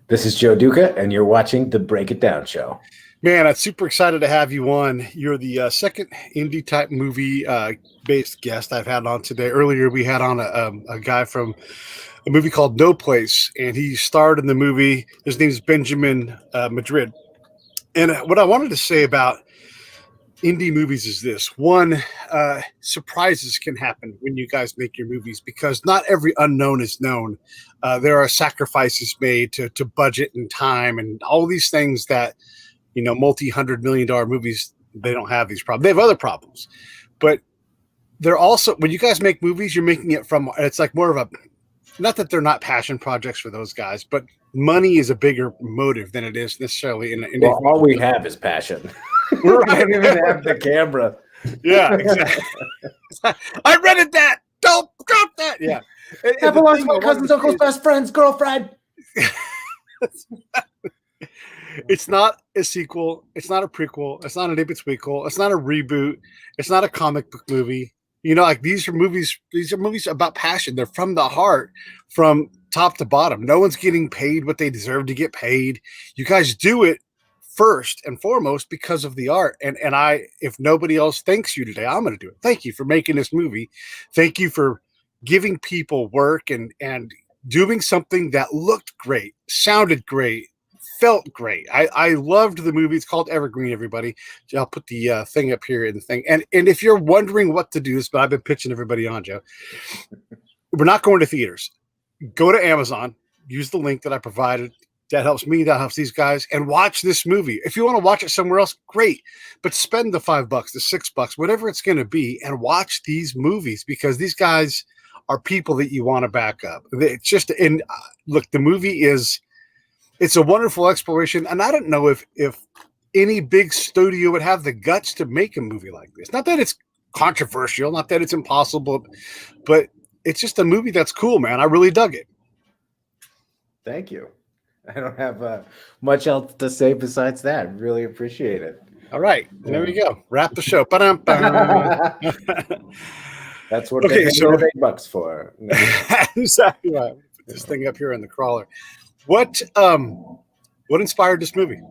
This is Joe Duca, and you're watching The Break It Down Show. Man, I'm super excited to have you on. You're the second indie type movie based guest I've had on today. Earlier, we had on a guy from a movie called No Place, and he starred in the movie. His name is Benjamin Madrid. And what I wanted to say about indie movies is this. One, surprises can happen when you guys make your movies because not every unknown is known. There are sacrifices made to budget and time and all these things that, you know, multi-$100 million movies, they don't have these problems. They have other problems. But they're also, when you guys make movies, you're making it from, it's like more of a, not that they're not passion projects for those guys, but money is a bigger motive than it is necessarily in well, all we have is passion. We don't even have the camera. Yeah, exactly. I rented that. Don't drop that. Yeah. That belongs to my cousin's uncle's best friend's girlfriend. It's not a sequel. It's not a prequel. It's not an in-betweenquel. It's not a reboot. It's not a comic book movie. You know, like these are movies about passion. They're from the heart, from top to bottom. No one's getting paid what they deserve to get paid. You guys do it first and foremost because of the art. And I, if nobody else thanks you today, I'm going to do it. Thank you for making this movie. Thank you for giving people work and doing something that looked great, sounded great, felt great. I loved the movie. It's called Evergreen, everybody. I'll put the thing up here in the thing. And if you're wondering what to do, but I've been pitching everybody on, Joe. We're not going to theaters. Go to Amazon. Use the link that I provided. That helps me. That helps these guys. And watch this movie. If you want to watch it somewhere else, great. But spend the $5, the $6, whatever it's going to be, and watch these movies because these guys are people that you want to back up. It's just, and look, the movie is, it's a wonderful exploration. And I don't know if any big studio would have the guts to make a movie like this. Not that it's controversial, not that it's impossible, but it's just a movie that's cool, man. I really dug it. Thank you. I don't have much else to say besides that. Really appreciate it. All right. There we go. Wrap the show. That's what they pay the big bucks for. Exactly right. Put this thing up here in the crawler. What inspired this movie?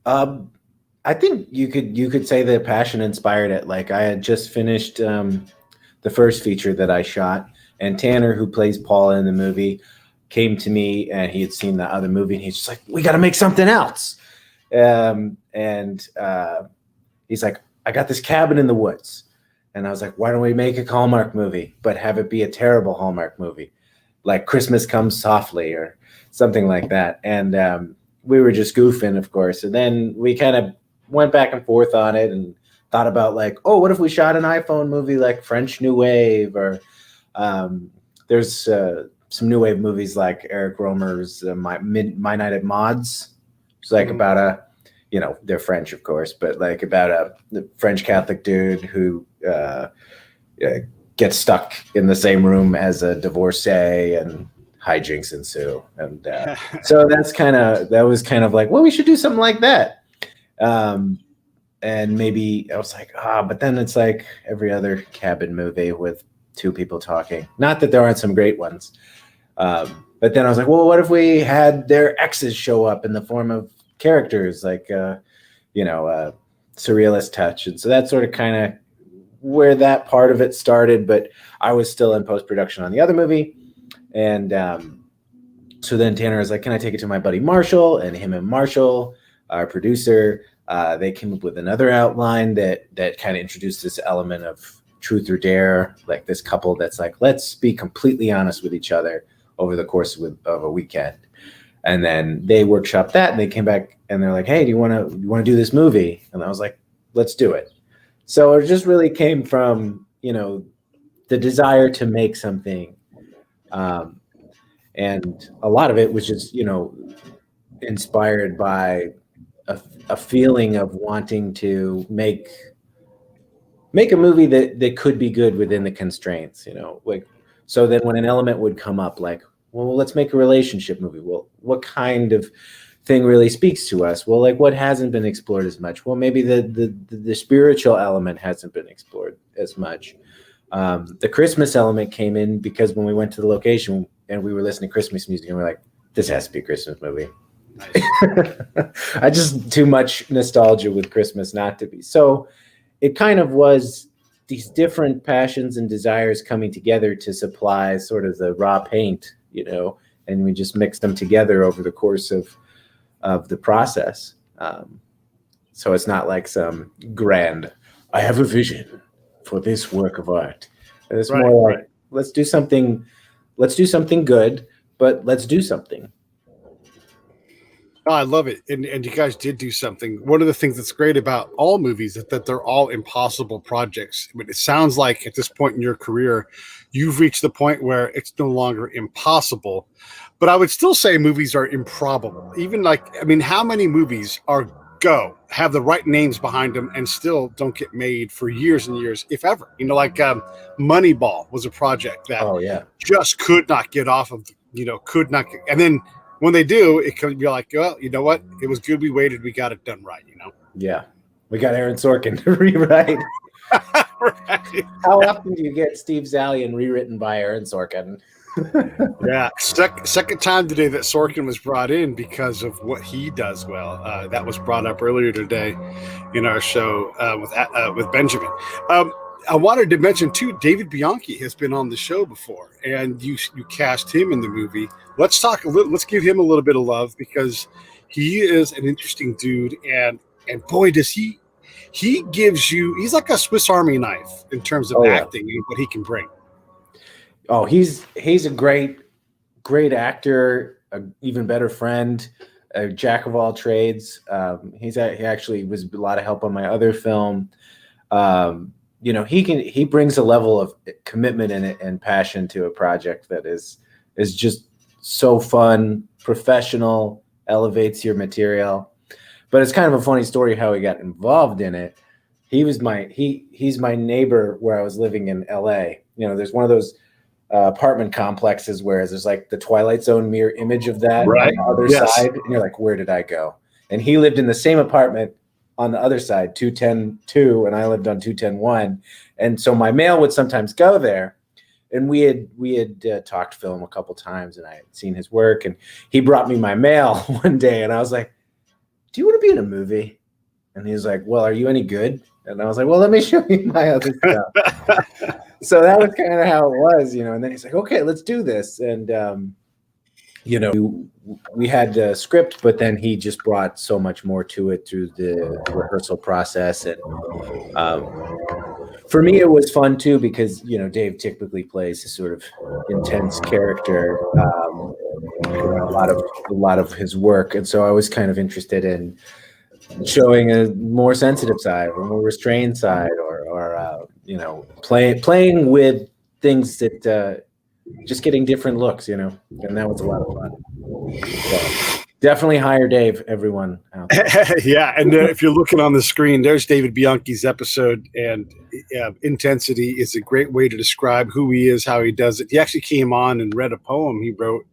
I think you could say that passion inspired it. Like I had just finished the first feature that I shot, and Tanner, who plays Paul in the movie, came to me and he had seen the other movie, and he's just like, "We got to make something else." And he's like, "I got this cabin in the woods," and I was like, "Why don't we make a Hallmark movie, but have it be a terrible Hallmark movie? Like Christmas Comes Softly or something like that." And we were just goofing, of course. And then we kind of went back and forth on it and thought about like, oh, what if we shot an iPhone movie like French New Wave? Or there's some New Wave movies like Eric Romer's My Night at Maud's. It's like about a, you know, they're French, of course, but like about the French Catholic dude who gets stuck in the same room as a divorcee and hijinks ensue. And so that was kind of like, well, we should do something like that. And maybe I was like, but then it's like every other cabin movie with two people talking. Not that there aren't some great ones. But then I was like, well, what if we had their exes show up in the form of characters like, surrealist touch. And so that's sort of kind of where that part of it started, but I was still in post-production on the other movie. And so then Tanner was like, can I take it to my buddy Marshall? And him and Marshall, our producer, they came up with another outline that kind of introduced this element of truth or dare, like this couple that's like, let's be completely honest with each other over the course of a weekend. And then they workshopped that and they came back and they're like, hey, do you want to do this movie? And I was like, let's do it. So it just really came from, you know, the desire to make something. And a lot of it was just, you know, inspired by a feeling of wanting to make a movie that could be good within the constraints, you know, like, so then when an element would come up, like, well, let's make a relationship movie. Well, what kind of thing really speaks to us? Well, like what hasn't been explored as much? Well, maybe the spiritual element hasn't been explored as much. The Christmas element came in because when we went to the location and we were listening to Christmas music and we're like, this has to be a Christmas movie. Nice. I just too much nostalgia with Christmas not to be. So it kind of was these different passions and desires coming together to supply sort of the raw paint, you know, and we just mixed them together over the course of the process. So it's not like some grand, I have a vision for this work of art. It's more like, let's do something good, but let's do something. Oh, I love it. And you guys did do something. One of the things that's great about all movies is that they're all impossible projects. I mean, it sounds like at this point in your career, you've reached the point where it's no longer impossible. But I would still say movies are improbable. Even like, I mean, how many movies have the right names behind them and still don't get made for years and years, if ever? You know, like Moneyball was a project that just could not get off of, and then when they do, it can be like, well, you know what? It was good. We waited. We got it done right, you know? Yeah. We got Aaron Sorkin to rewrite. Right. How often do you get Steve Zalian rewritten by Aaron Sorkin? Yeah. Second time today that Sorkin was brought in because of what he does well. That was brought up earlier today in our show with Benjamin. I wanted to mention too, David Bianchi has been on the show before, and you cast him in the movie. Let's talk a little. Let's give him a little bit of love because he is an interesting dude, and boy, does he gives you. He's like a Swiss Army knife in terms of acting and what he can bring. Oh, he's a great actor, an even better friend, a jack of all trades. He actually was a lot of help on my other film. You know, he brings a level of commitment and passion to a project that is just so fun, professional, elevates your material. But it's kind of a funny story how he got involved in it. He's my neighbor where I was living in LA. You know, there's one of those apartment complexes where there's like the Twilight Zone mirror image of that on the other side, and you're like, where did I go? And he lived in the same apartment on the other side, 210-2, and I lived on 210-1. And so my mail would sometimes go there. And we had talked film a couple times, and I had seen his work, and he brought me my mail one day, and I was like, do you want to be in a movie? And he was like, well, are you any good? And I was like, well, let me show you my other stuff. So that was kind of how it was, you know. And then he's like, okay, let's do this. And, you know, we had the script, but then he just brought so much more to it through the rehearsal process. And for me, it was fun too, because, you know, Dave typically plays a sort of intense character a lot of his work. And so I was kind of interested in showing a more sensitive side or more restrained side or you know, playing with things that just getting different looks, you know, and that was a lot of fun. So definitely hire Dave, everyone out there. Yeah, and if you're looking on the screen, there's David Bianchi's episode, and intensity is a great way to describe who he is, how he does it. He actually came on and read a poem he wrote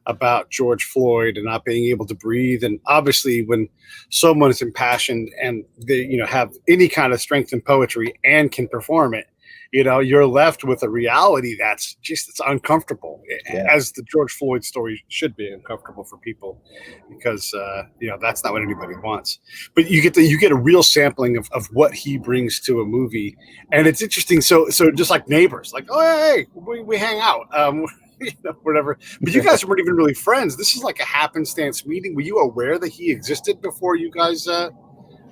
about George Floyd and not being able to breathe. And obviously when someone is impassioned and they, you know, have any kind of strength in poetry and can perform it, you know, you're left with a reality it's uncomfortable, as the George Floyd story should be uncomfortable for people, because you know, that's not what anybody wants. But you get a real sampling of what he brings to a movie, and it's interesting. So just like neighbors, like, oh hey, we hang out, you know, whatever. But you guys weren't even really friends. This is like a happenstance meeting. Were you aware that he existed before you guys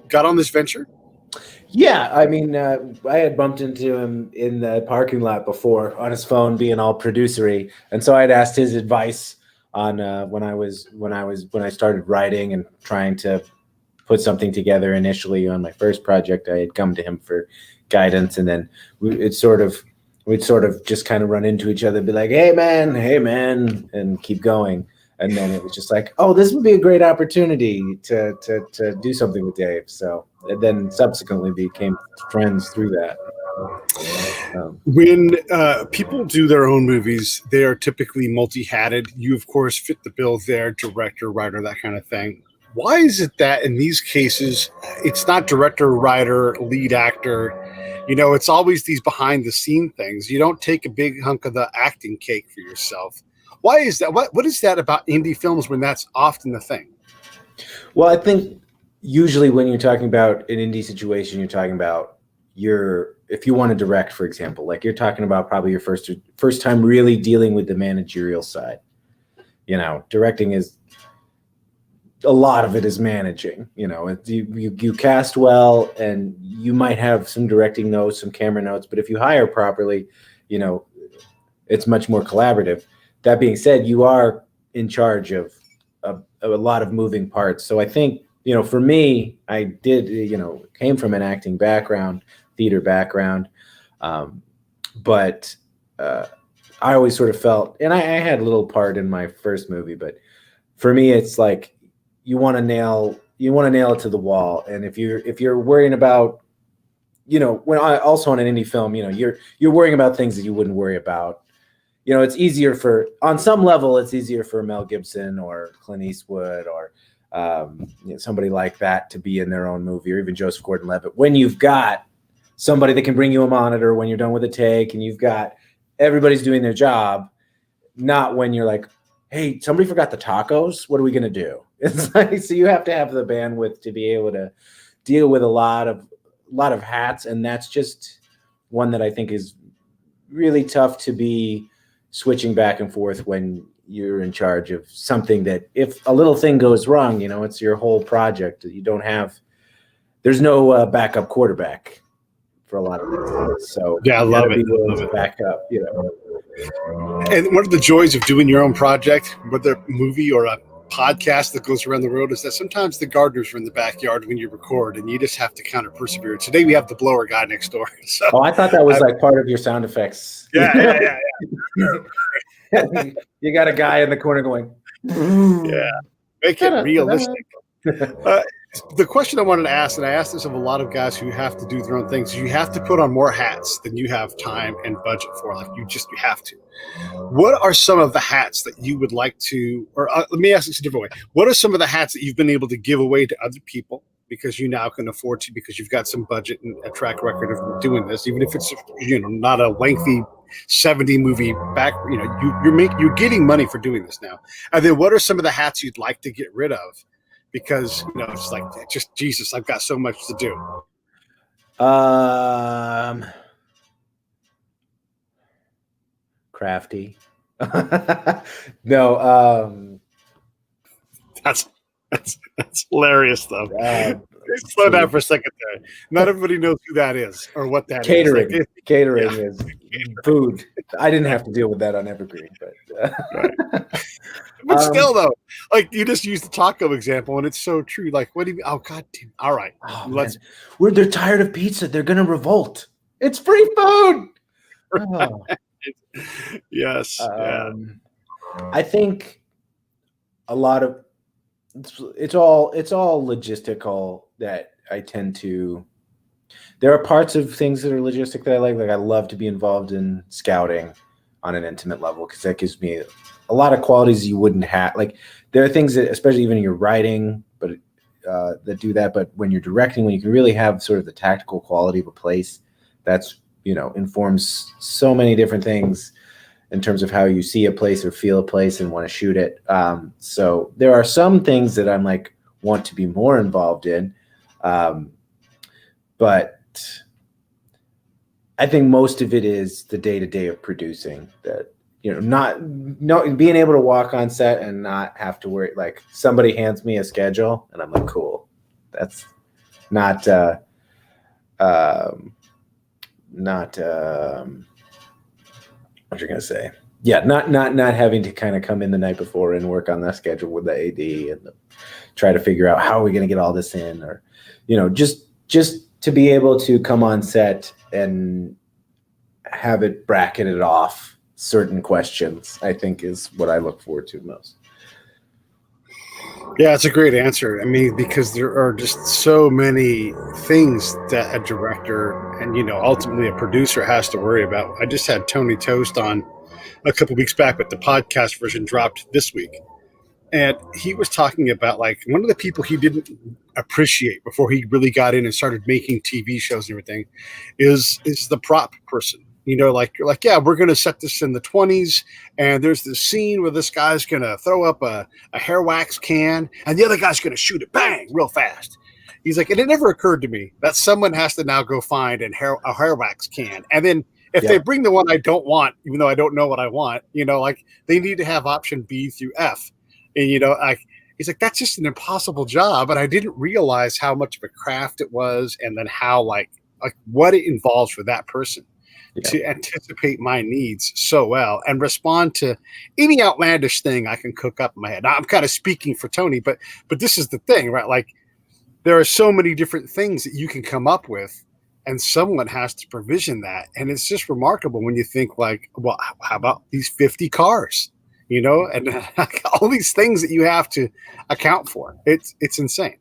got on this venture? Yeah, I mean, I had bumped into him in the parking lot before on his phone, being all producery, and so I'd asked his advice on when I started writing and trying to put something together initially on my first project. I had come to him for guidance, and then we'd sort of just kind of run into each other, and be like, hey man, and keep going. And then it was just like, oh, this would be a great opportunity to do something with Dave. So and then subsequently became friends through that. When people do their own movies, they are typically multi-hatted. You, of course, fit the bill there, director, writer, that kind of thing. Why is it that in these cases, it's not director, writer, lead actor? You know, it's always these behind the scene things. You don't take a big hunk of the acting cake for yourself. Why is that? What is that about indie films when that's often the thing? Well, I think usually when you're talking about an indie situation, you're talking about if you want to direct, for example, like you're talking about probably your first time really dealing with the managerial side. Directing is a lot of it is managing. You cast well, and you might have some directing notes, some camera notes, but if you hire properly, it's much more collaborative. That being said, you are in charge of a lot of moving parts. So I think, for me, I did, came from an acting background, theater background. But I always sort of felt, and I had a little part in my first movie, but for me, it's like, you want to nail it to the wall. And if you're worrying about, when also on an indie film, you're worrying about things that you wouldn't worry about. It's easier on some level, it's easier for Mel Gibson or Clint Eastwood or somebody like that to be in their own movie, or even Joseph Gordon-Levitt, when you've got somebody that can bring you a monitor when you're done with a take, and you've got everybody's doing their job, not when you're like, hey, somebody forgot the tacos. What are we going to do? It's like, so you have to have the bandwidth to be able to deal with a lot of hats. And that's just one that I think is really tough to be switching back and forth when you're in charge of something that, if a little thing goes wrong, it's your whole project. There's no backup quarterback for a lot of things. So yeah, I love it. Be willing to back up, And one of the joys of doing your own project, whether a movie or a podcast that goes around the road, is that sometimes the gardeners are in the backyard when you record, and you just have to kind of persevere. Today we have the blower guy next door. So I thought that was like part of your sound effects. Yeah. You got a guy in the corner going, yeah, make it realistic. The question I wanted to ask, and I asked this of a lot of guys who have to do their own things, you have to put on more hats than you have time and budget for. Like you have to. What are some of the hats that you would like to, or let me ask this a different way. What are some of the hats that you've been able to give away to other people because you now can afford to, because you've got some budget and a track record of doing this, even if it's, not a lengthy 70 movie back, you're getting money for doing this now. And then what are some of the hats you'd like to get rid of? Because, it's like, just Jesus, I've got so much to do. Crafty. No. That's hilarious, though. Slow down for a second there. Not everybody knows who that is or what that catering. is. Catering is food. I didn't have to deal with that on Evergreen, but right. But still, though, like you just used the taco example, and it's so true. Like, what do you? Oh, God damn! All right, they're tired of pizza. They're gonna revolt. It's free food. Oh. Yes. I think a lot of it's all logistical that I tend to. There are parts of things that are logistic that I like. Like I love to be involved in scouting on an intimate level because that gives me a lot of qualities you wouldn't have. Like there are things that, especially even in your writing, but that do that. But when you're directing, when you can really have sort of the tactical quality of a place, that's informs so many different things in terms of how you see a place or feel a place and want to shoot it. So there are some things that I'm like want to be more involved in, but I think most of it is the day-to-day of producing that, being able to walk on set and not have to worry. Like somebody hands me a schedule and I'm like, cool. That's not what you're gonna say. Yeah, not having to kind of come in the night before and work on that schedule with the AD and try to figure out how are we gonna get all this in, or just to be able to come on set and have it bracketed off certain questions, I think is what I look forward to most. Yeah, it's a great answer. I mean, because there are just so many things that a director and, ultimately a producer has to worry about. I just had Tony Toast on a couple of weeks back, but the podcast version dropped this week. And he was talking about like one of the people he didn't appreciate before he really got in and started making TV shows and everything is the prop person. You know, like you're like, yeah, we're going to set this in the 20s, and there's this scene where this guy's going to throw up a hair wax can, and the other guy's going to shoot it, bang, real fast. He's like, and it never occurred to me that someone has to now go find a hair wax can, and then if they bring the one I don't want, even though I don't know what I want, you know, like they need to have option B through F, and you know, like he's like, that's just an impossible job, and I didn't realize how much of a craft it was, and then how like what it involves for that person to anticipate my needs so well and respond to any outlandish thing I can cook up in my head. Now, I'm kind of speaking for Tony, but this is the thing, right? Like there are so many different things that you can come up with, and someone has to provision that. And it's just remarkable when you think like, well, how about these 50 cars, you know, and all these things that you have to account for. It's insane.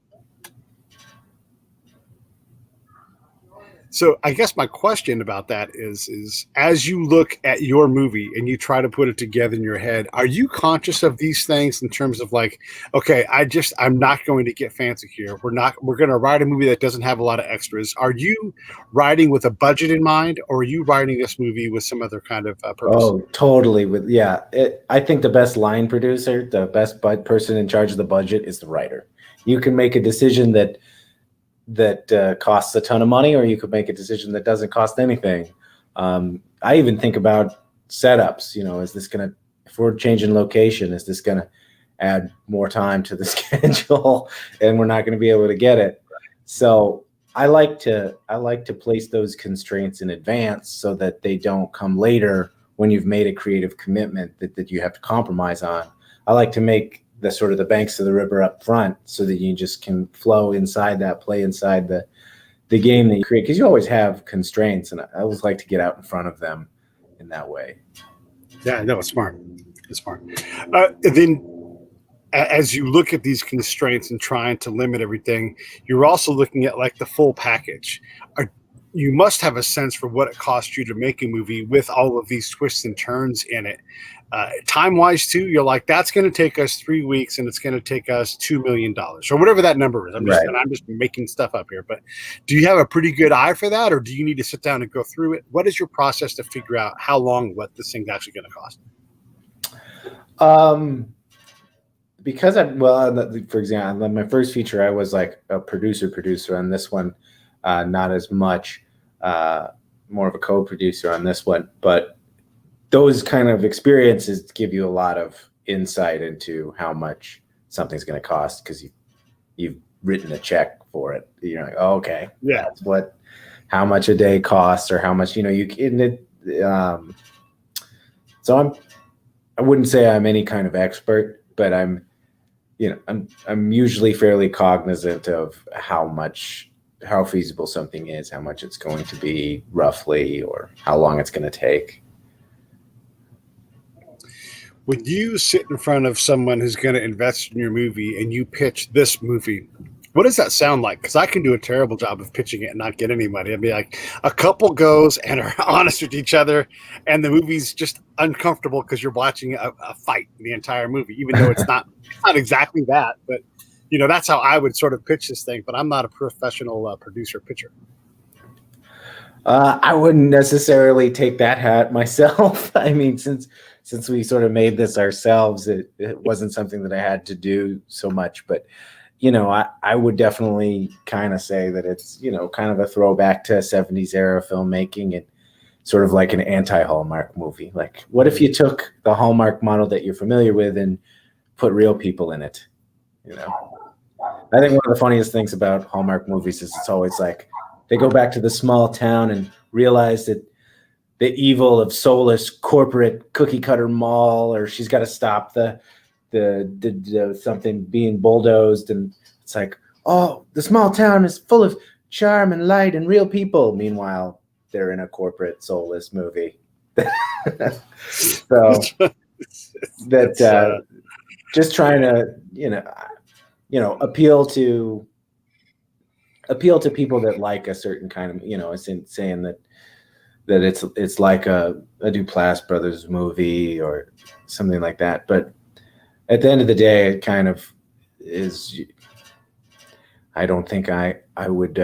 So I guess my question about that is as you look at your movie and you try to put it together in your head, are you conscious of these things in terms of like, okay, I'm not going to get fancy here. We're going to write a movie that doesn't have a lot of extras. Are you writing with a budget in mind, or are you writing this movie with some other kind of purpose? Oh, totally. I think the best line producer, the best person in charge of the budget is the writer. You can make a decision that costs a ton of money, or you could make a decision that doesn't cost anything. I even think about setups. You know, if we're changing location, is this gonna add more time to the schedule, and we're not going to be able to get it? So I like to place those constraints in advance so that they don't come later when you've made a creative commitment that you have to compromise on. I like to make the sort of the banks of the river up front so that you just can flow inside that, play inside the game that you create, because you always have constraints, and I always like to get out in front of them in that way. Yeah, no, it's smart. It's smart. Then as you look at these constraints and trying to limit everything, you're also looking at like the full package. You must have a sense for what it costs you to make a movie with all of these twists and turns in it. Time-wise, too, you're like, that's going to take us 3 weeks, and it's going to take us $2 million, or whatever that number is. I'm just making stuff up here. But do you have a pretty good eye for that, or do you need to sit down and go through it? What is your process to figure out how long what this thing's actually going to cost? Because for example, on my first feature, I was like a producer on this one, not as much, more of a co-producer on this one, but those kind of experiences give you a lot of insight into how much something's going to cost, because you've written a check for it. You're like, oh, okay, yeah, that's how much a day costs, or how much, so I wouldn't say I'm any kind of expert, but I'm usually fairly cognizant of how feasible something is, how much it's going to be roughly, or how long it's going to take. When you sit in front of someone who's going to invest in your movie and you pitch this movie, what does that sound like? Because I can do a terrible job of pitching it and not get any money. I'd be like, a couple goes and are honest with each other, and the movie's just uncomfortable because you're watching a fight the entire movie, even though it's not exactly that. But that's how I would sort of pitch this thing. But I'm not a professional producer pitcher. I wouldn't necessarily take that hat myself. I mean, since we sort of made this ourselves, it wasn't something that I had to do so much. But, I would definitely kind of say that it's, kind of a throwback to 70s era filmmaking, and sort of like an anti-Hallmark movie. Like, what if you took the Hallmark model that you're familiar with and put real people in it? I think one of the funniest things about Hallmark movies is it's always like, they go back to the small town and realize that the evil of soulless corporate cookie cutter mall, or she's got to stop the something being bulldozed, and it's like, oh, the small town is full of charm and light and real people. Meanwhile, they're in a corporate soulless movie. So just trying to appeal to people that like a certain kind of, saying that it's like a Duplass Brothers movie or something like that. But at the end of the day, it kind of is. I don't think I would.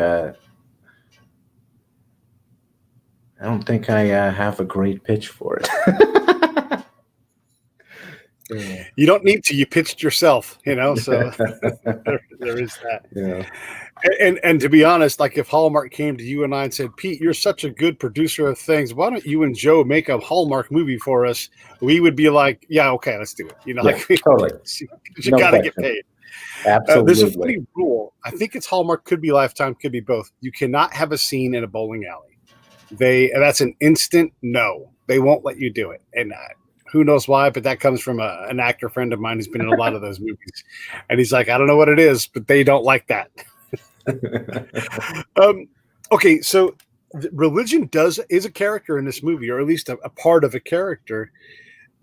I don't think I have a great pitch for it. Yeah. You don't need to. You pitched yourself, you know. So there is that. Yeah. And to be honest, like if Hallmark came to you and I and said, Pete, you're such a good producer of things. Why don't you and Joe make a Hallmark movie for us? We would be like, yeah, okay, let's do it. You know, Yeah, like totally. you No got to get question. paid. Absolutely. There's a funny rule. I think it's Hallmark, could be Lifetime, could be both. You cannot have a scene in a bowling alley. That's an instant no. They won't let you do it. And who knows why, but that comes from an actor friend of mine who's been in a lot of those movies. And he's like, I don't know what it is, but they don't like that. Okay, so religion is a character in this movie, or at least a part of a character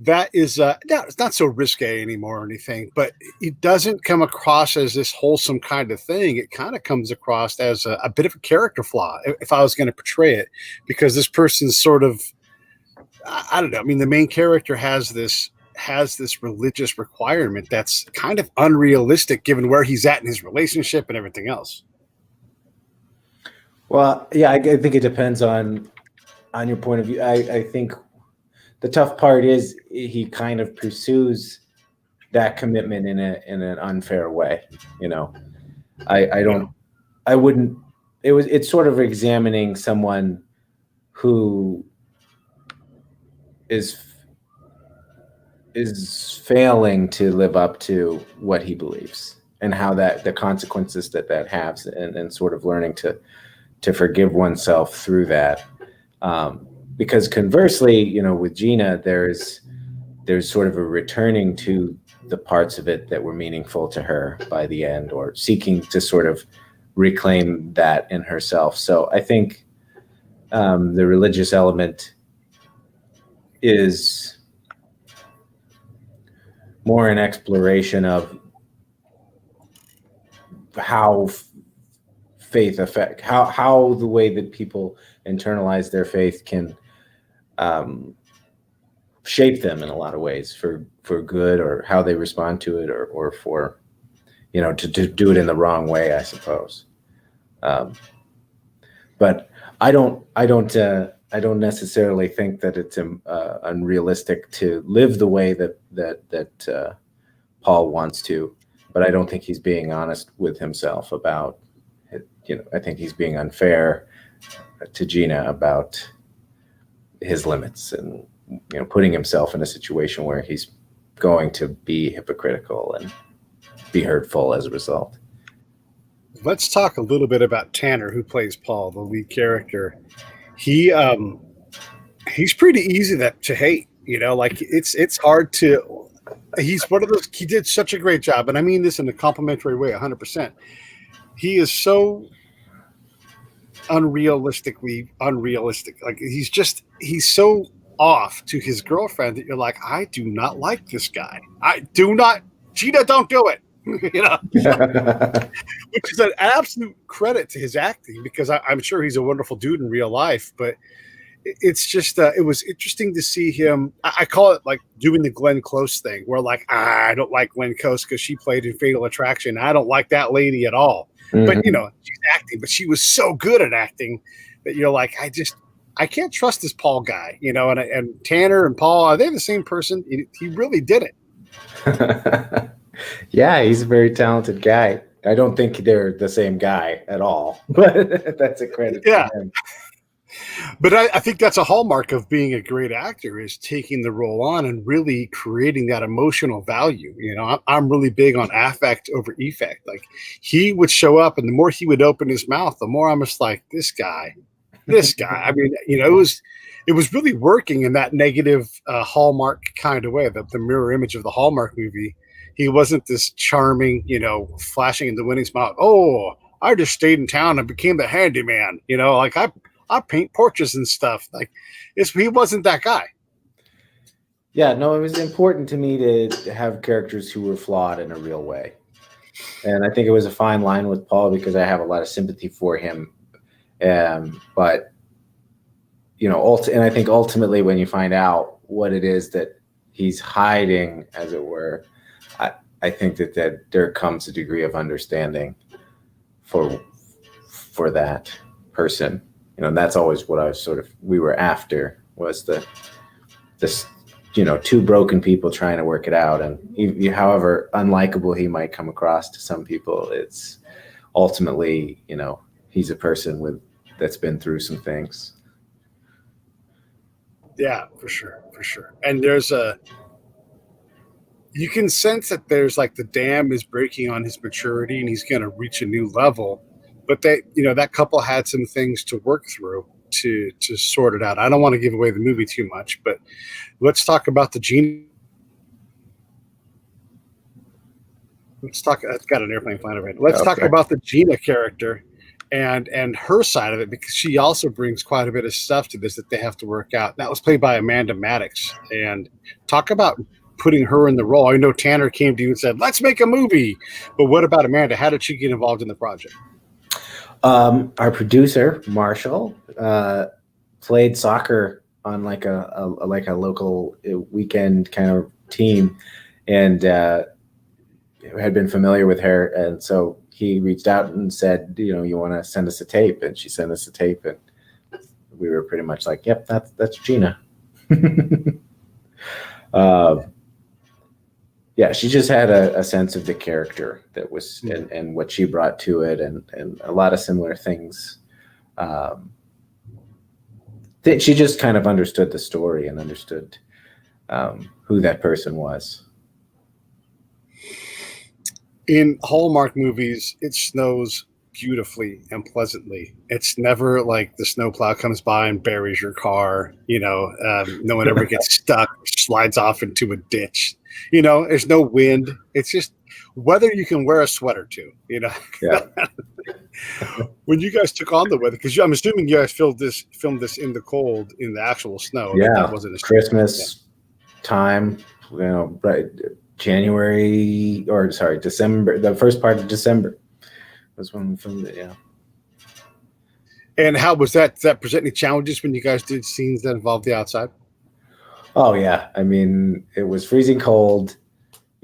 that is it's not so risque anymore or anything, but it doesn't come across as this wholesome kind of thing. It kind of comes across as a bit of a character flaw, if I was going to portray it, because this person's sort of, I don't know. I mean, the main character has this religious requirement that's kind of unrealistic given where he's at in his relationship and everything else. Well, yeah, I think it depends on your point of view. I think the tough part is he kind of pursues that commitment in an unfair way. You know, I wouldn't. It's sort of examining someone who is failing to live up to what he believes, and how the consequences that has, and sort of learning to forgive oneself through that. Because conversely, you know, with Gina, there's sort of a returning to the parts of it that were meaningful to her by the end, or seeking to sort of reclaim that in herself. So I think the religious element is more an exploration of how faith affect, how the way that people internalize their faith can shape them in a lot of ways for good, or how they respond to it, or for, you know, to do it in the wrong way, I suppose. But I don't necessarily think that it's unrealistic to live the way that Paul wants to, but I don't think he's being honest with himself about it. You know, I think he's being unfair to Gina about his limits, and, you know, putting himself in a situation where he's going to be hypocritical and be hurtful as a result. Let's talk a little bit about Tanner, who plays Paul, the lead character. He's pretty easy to hate, you know, like it's hard to, he's one of those, he did such a great job. And I mean this in a complimentary way, 100%. He is so unrealistic. Like he's so off to his girlfriend that you're like, I do not like this guy. Gina, don't do it. You know, which is an absolute credit to his acting, because I'm sure he's a wonderful dude in real life, but it's just it was interesting to see him. I call it like doing the Glenn Close thing, where like, I don't like Glenn Close because she played in Fatal Attraction. I don't like that lady at all. Mm-hmm. But you know, she's acting, but she was so good at acting that you're like, I can't trust this Paul guy, you know. And Tanner and Paul, are they the same person? He really did it. Yeah, he's a very talented guy. I don't think they're the same guy at all, but that's a credit to him. But I think that's a hallmark of being a great actor, is taking the role on and really creating that emotional value. You know, I'm really big on affect over effect. Like, he would show up, and the more he would open his mouth, the more I'm just like, this guy. I mean, you know, it was really working in that negative Hallmark kind of way, the mirror image of the Hallmark movie. He wasn't this charming, you know, flashing in the winning smile. Oh, I just stayed in town and became the handyman. You know, like I paint portraits and stuff. Like, he wasn't that guy. Yeah, no, it was important to me to have characters who were flawed in a real way. And I think it was a fine line with Paul, because I have a lot of sympathy for him. But, you know, and I think ultimately when you find out what it is that he's hiding, as it were, I think that there comes a degree of understanding for that person. that's always what we were after, was this, two broken people trying to work it out. And however unlikable he might come across to some people, it's ultimately, he's a person that's been through some things. Yeah, for sure. And you can sense that there's like the dam is breaking on his maturity and he's going to reach a new level. But that couple had some things to work through to sort it out. I don't want to give away the movie too much, but let's talk about the Gina. I've got an airplane flying overhead. Let's talk about the Gina character and her side of it, because she also brings quite a bit of stuff to this that they have to work out. That was played by Amanda Maddox. And talk about putting her in the role. I know Tanner came to you and said, let's make a movie. But what about Amanda? How did she get involved in the project? Our producer, Marshall, played soccer on like a local weekend kind of team, and had been familiar with her. And so he reached out and said, you want to send us a tape? And she sent us a tape, and we were pretty much like, yep, that's Gina. Yeah, she just had a sense of the character that was, and what she brought to it, and a lot of similar things. That she just kind of understood the story and understood who that person was. In Hallmark movies, it snows beautifully and pleasantly. It's never like the snowplow comes by and buries your car. No one ever gets stuck, slides off into a ditch. There's no wind. It's just weather you can wear a sweater to. Yeah. When you guys took on the weather, because I'm assuming you guys filmed this in the cold, in the actual snow. Yeah, that wasn't a Christmas time. Right. December, the first part of December was when we filmed it. Yeah. And how was that? Did that present any challenges when you guys did scenes that involved the outside? Oh yeah. I mean, it was freezing cold.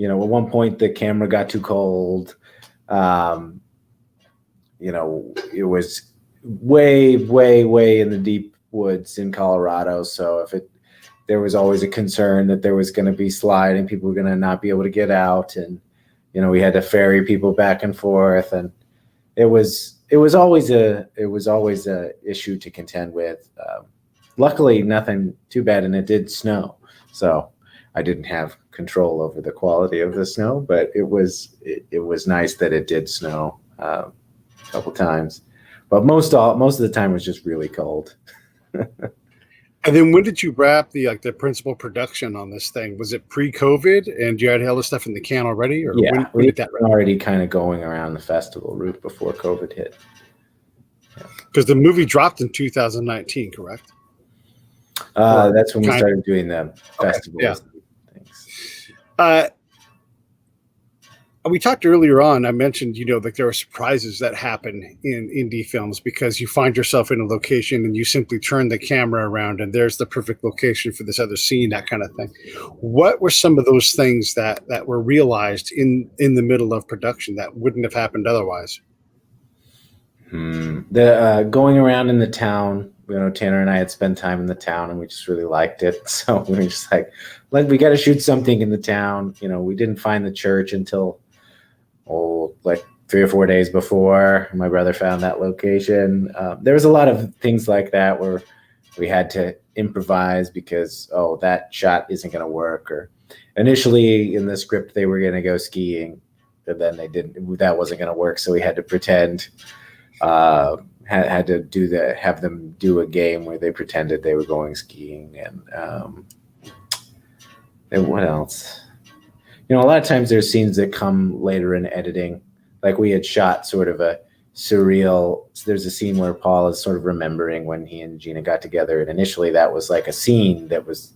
At one point the camera got too cold. It was way, way, way in the deep woods in Colorado. So there was always a concern that there was going to be slide and people were going to not be able to get out. And, we had to ferry people back and forth. And it was always a issue to contend with. Luckily nothing too bad. And it did snow. So I didn't have control over the quality of the snow, but it was nice that it did snow a couple times. But most of the time was just really cold. And then when did you wrap the principal production on this thing? Was it pre-COVID and you had all this stuff in the can already? Or yeah, when did that wrap? Already kind of going around the festival route before COVID hit. Because the movie dropped in 2019, correct? That's when we started doing the festivals. Yeah. Things. We talked earlier on, I mentioned, there are surprises that happen in indie films because you find yourself in a location and you simply turn the camera around and there's the perfect location for this other scene, that kind of thing. What were some of those things that were realized in the middle of production that wouldn't have happened otherwise? The going around in the town, Tanner and I had spent time in the town and we just really liked it. So we were just like we got to shoot something in the town. We didn't find the church until like 3 or 4 days before my brother found that location. There was a lot of things like that where we had to improvise because, that shot isn't going to work. Or initially in the script, they were going to go skiing, but then that wasn't going to work. So we had to pretend, had to have them do a game where they pretended they were going skiing. And what else? A lot of times there's scenes that come later in editing. Like we had shot sort of a surreal, there's a scene where Paul is sort of remembering when he and Gina got together. And initially that was like a scene that was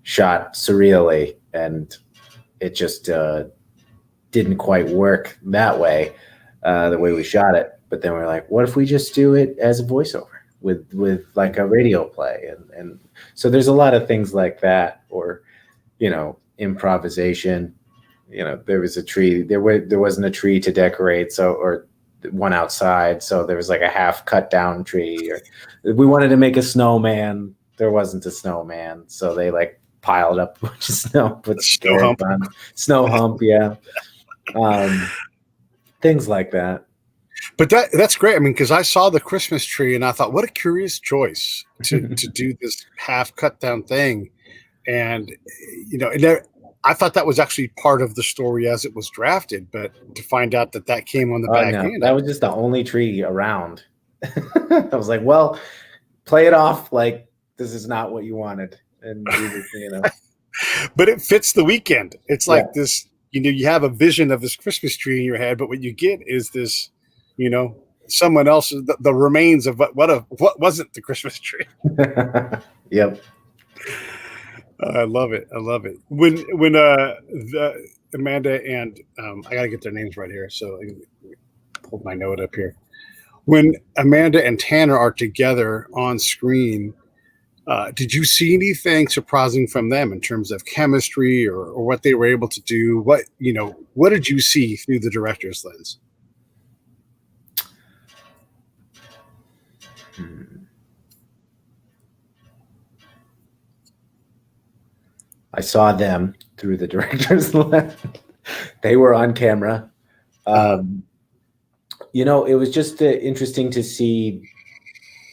shot surreally. And it just didn't quite work that way, the way we shot it. But then we're like, what if we just do it as a voiceover with like a radio play? And so there's a lot of things like that, or, improvisation. There was a tree, there wasn't a tree to decorate. So, or one outside. So there was like a half cut down tree, or we wanted to make a snowman. There wasn't a snowman. So they like piled up a bunch of snow, put Snow hump. on snow hump. Yeah. Things like that. But that's great. I mean, because I saw the Christmas tree and I thought, what a curious choice to do this half cut down thing. And, you know, I thought that was actually part of the story as it was drafted, but to find out that came on the back end. That was just the only tree around. I was like, well, play it off like this is not what you wanted. And, you know. But it fits the weekend. It's like this, you know, you have a vision of this Christmas tree in your head, but what you get is this, you know, someone else's, the remains of what wasn't the Christmas tree. Yep. I love it. I love it. When the Amanda and I gotta get their names right here, so I can pull my note up here. When Amanda and Tanner are together on screen, did you see anything surprising from them in terms of chemistry or what they were able to do? What did you see through the director's lens? I saw them through the director's lens. They were on camera. You know, it was just interesting to see,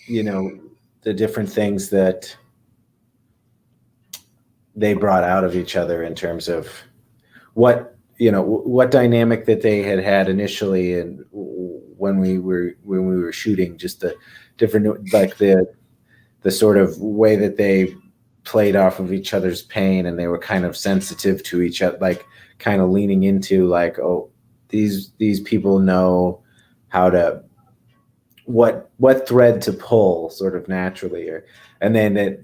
you know, the different things that they brought out of each other in terms of what dynamic that they had initially, and when we were shooting, just the different, like the sort of way that they played off of each other's pain, and they were kind of sensitive to each other, like kind of leaning into like, oh, these people know how to what thread to pull sort of naturally, and then it,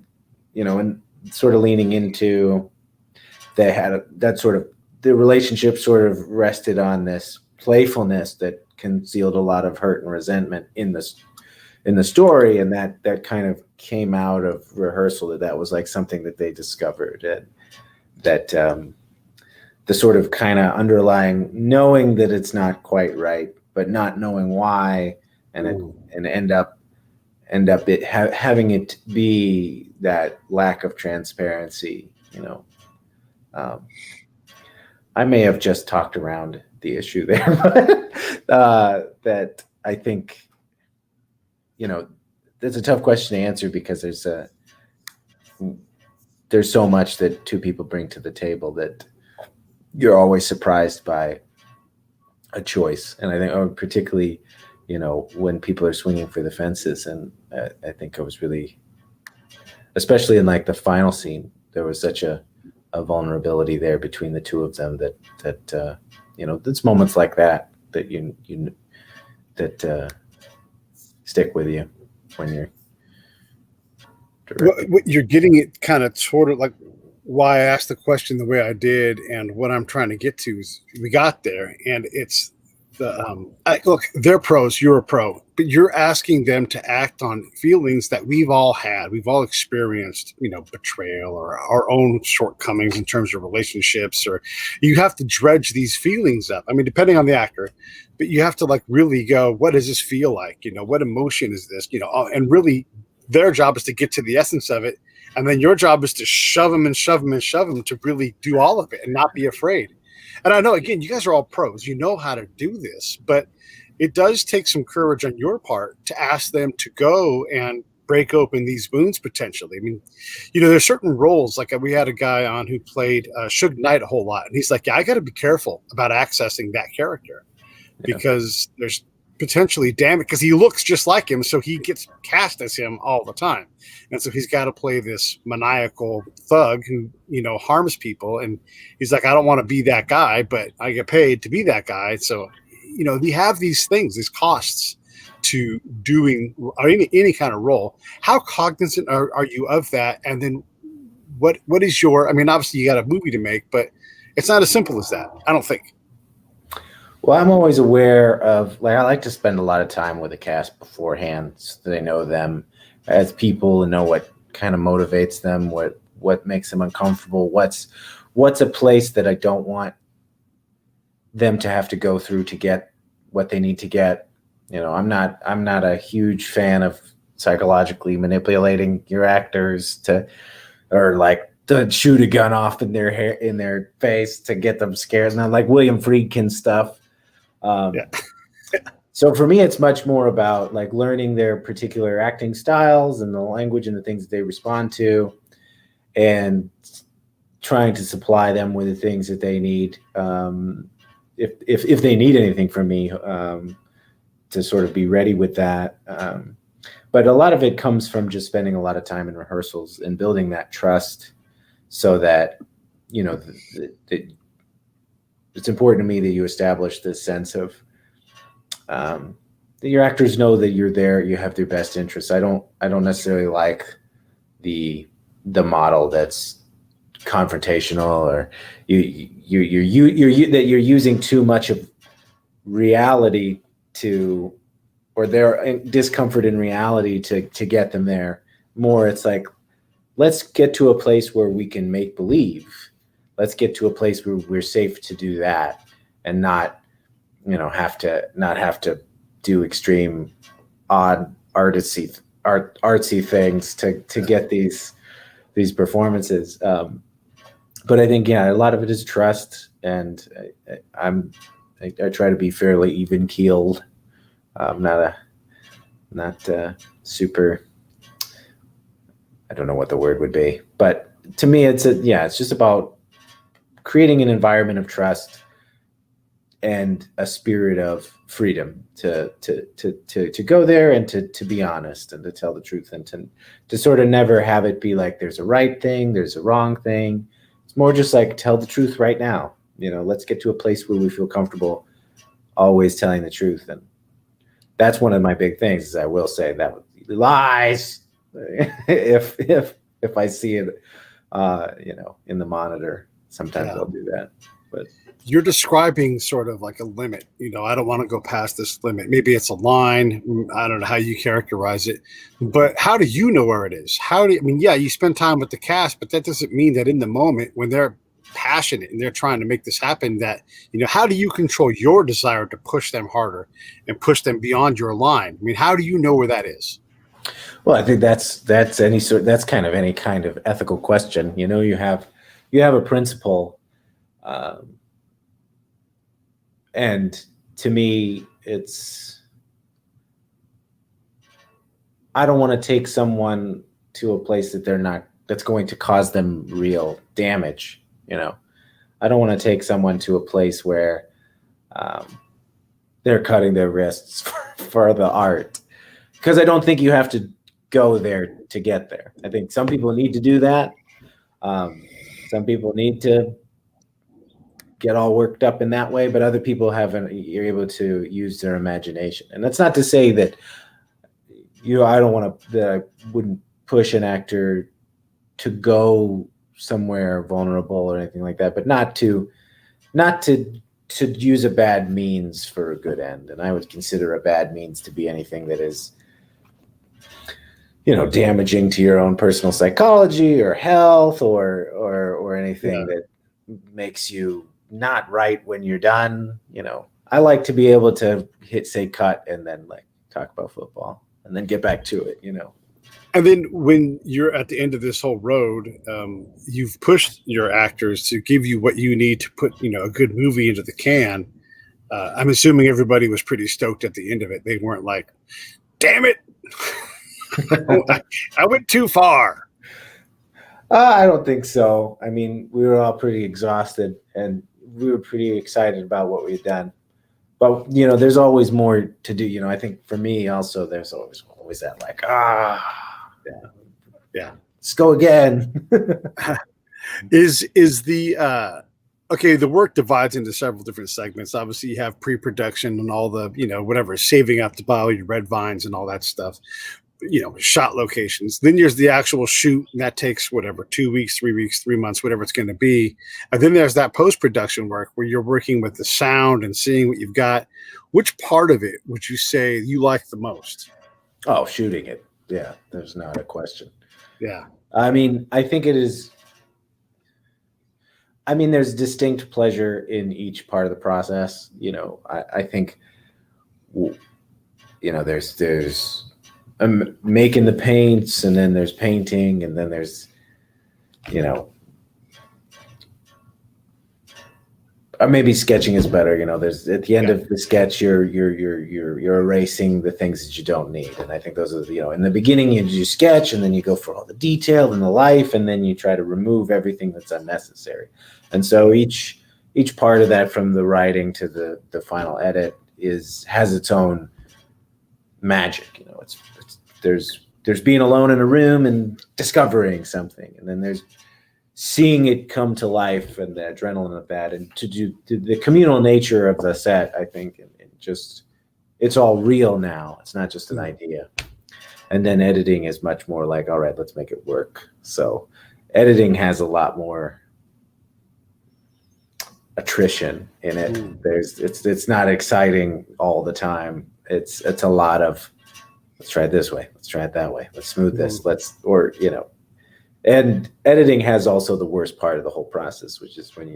you know, and sort of leaning into, they had that sort of, the relationship sort of rested on this playfulness that concealed a lot of hurt and resentment in the story, and that kind of came out of rehearsal, that was like something that they discovered, and that the sort of kind of underlying knowing that it's not quite right, but not knowing why, and end up having it be that lack of transparency, you know. I may have just talked around the issue there, but that I think, you know, that's a tough question to answer, because there's so much that two people bring to the table that you're always surprised by a choice. And I think, particularly, you know, when people are swinging for the fences. And I think I was really, especially in like the final scene, there was such a vulnerability there between the two of them that you know, it's moments like that that stick with you when you're directing. What you're getting it kind of sort of like why I asked the question the way I did, and what I'm trying to get to is we got there, and it's the look, they're pros, you're a pro, but you're asking them to act on feelings that we've all had, we've all experienced, you know, betrayal or our own shortcomings in terms of relationships, or you have to dredge these feelings up. I mean, depending on the actor, but you have to like really go, what does this feel like? You know, what emotion is this? You know, and really their job is to get to the essence of it. And then your job is to shove them and shove them and shove them to really do all of it and not be afraid. And I know, again, you guys are all pros. You know how to do this, but it does take some courage on your part to ask them to go and break open these wounds potentially. I mean, you know, there's certain roles. Like we had a guy on who played Suge Knight a whole lot. And he's like, yeah, I got to be careful about accessing that character because there's potentially damage, because he looks just like him, so he gets cast as him all the time, and so he's got to play this maniacal thug who, you know, harms people, and he's like, I don't want to be that guy, but I get paid to be that guy. So, you know, we have these things, these costs to doing any kind of role. How cognizant are you of that? And then what is your, I mean, obviously you got a movie to make, but it's not as simple as that, I don't think. Well, I'm always aware of, like, I like to spend a lot of time with the cast beforehand so that I know them as people and know what kind of motivates them, what makes them uncomfortable, what's a place that I don't want them to have to go through to get what they need to get, I'm not a huge fan of psychologically manipulating your actors or like to shoot a gun off in their hair, in their face to get them scared. Not like William Friedkin stuff. Yeah. So for me, it's much more about like learning their particular acting styles and the language and the things that they respond to, and trying to supply them with the things that they need. If they need anything from me, to sort of be ready with that. But a lot of it comes from just spending a lot of time in rehearsals and building that trust, so that, it's important to me that you establish this sense of, that your actors know that you're there, you have their best interests. I don't necessarily like the model that's confrontational, or that you're using too much of reality or their discomfort in reality to get them there. More, it's like, let's get to a place where we can make believe. Let's get to a place where we're safe to do that, and not have to do extreme odd artsy things to get these performances. But I think, a lot of it is trust, and I try to be fairly even keeled. Not super. I don't know what the word would be, but to me, it's just about creating an environment of trust and a spirit of freedom to go there, and to be honest, and to tell the truth, and to sort of never have it be like there's a right thing, there's a wrong thing. It's more just like, tell the truth right now. Let's get to a place where we feel comfortable always telling the truth. And that's one of my big things, is I will say that lies if I see it, in the monitor. Sometimes I'll do that. But you're describing sort of like a limit. I don't want to go past this limit. Maybe it's a line. I don't know how you characterize it, but how do you know where it is? You spend time with the cast, but that doesn't mean that in the moment when they're passionate and they're trying to make this happen, that, how do you control your desire to push them harder and push them beyond your line? How do you know where that is? Well, I think that's kind of any kind of ethical question. You have a principle, and to me, I don't want to take someone to a place that's going to cause them real damage. I don't want to take someone to a place where, they're cutting their wrists for the art, because I don't think you have to go there to get there. I think some people need to do that. Some people need to get all worked up in that way, but other people you're able to use their imagination. And that's not to say that I wouldn't push an actor to go somewhere vulnerable or anything like that, but not to use a bad means for a good end. And I would consider a bad means to be anything that is, damaging to your own personal psychology or health, or anything that makes you not right when you're done. I like to be able to say cut, and then like talk about football, and then get back to it. And then when you're at the end of this whole road, you've pushed your actors to give you what you need to put, a good movie into the can. I'm assuming everybody was pretty stoked at the end of it. They weren't like, damn it, I went too far. I don't think so. We were all pretty exhausted, and we were pretty excited about what we had done. But, there's always more to do. I think for me also, there's always that like, yeah, let's go again. Is the the work divides into several different segments. Obviously, you have pre-production and all the, whatever, saving up to buy all your red vines and all that stuff, shot locations. Then there's the actual shoot, and that takes whatever, 2 weeks, 3 weeks, 3 months, whatever it's going to be. And then there's that post-production work where you're working with the sound and seeing what you've got. Which part of it would you say you like the most? Oh, shooting it. Yeah, there's not a question. Yeah. I think it is. There's distinct pleasure in each part of the process. I think you know, there's making the paints, and then there's painting, and then there's, you know, maybe sketching is better. You know, there's at the end of the sketch, you're erasing the things that you don't need. And I think those are, you know, in the beginning you sketch, and then you go for all the detail and the life, and then you try to remove everything that's unnecessary. And so each part of that, from the writing to the final edit, has its own magic. You know, it's there's being alone in a room and discovering something, and then there's seeing it come to life and the adrenaline of that, and to do the communal nature of the set, I think, and just, it's all real now. It's not just an idea. And then editing is much more like, all right, let's make it work. So editing has a lot more attrition in it. It's not exciting all the time. It's a lot of, let's try it this way, let's try it that way, let's smooth this, or, you know. And editing has also the worst part of the whole process, which is when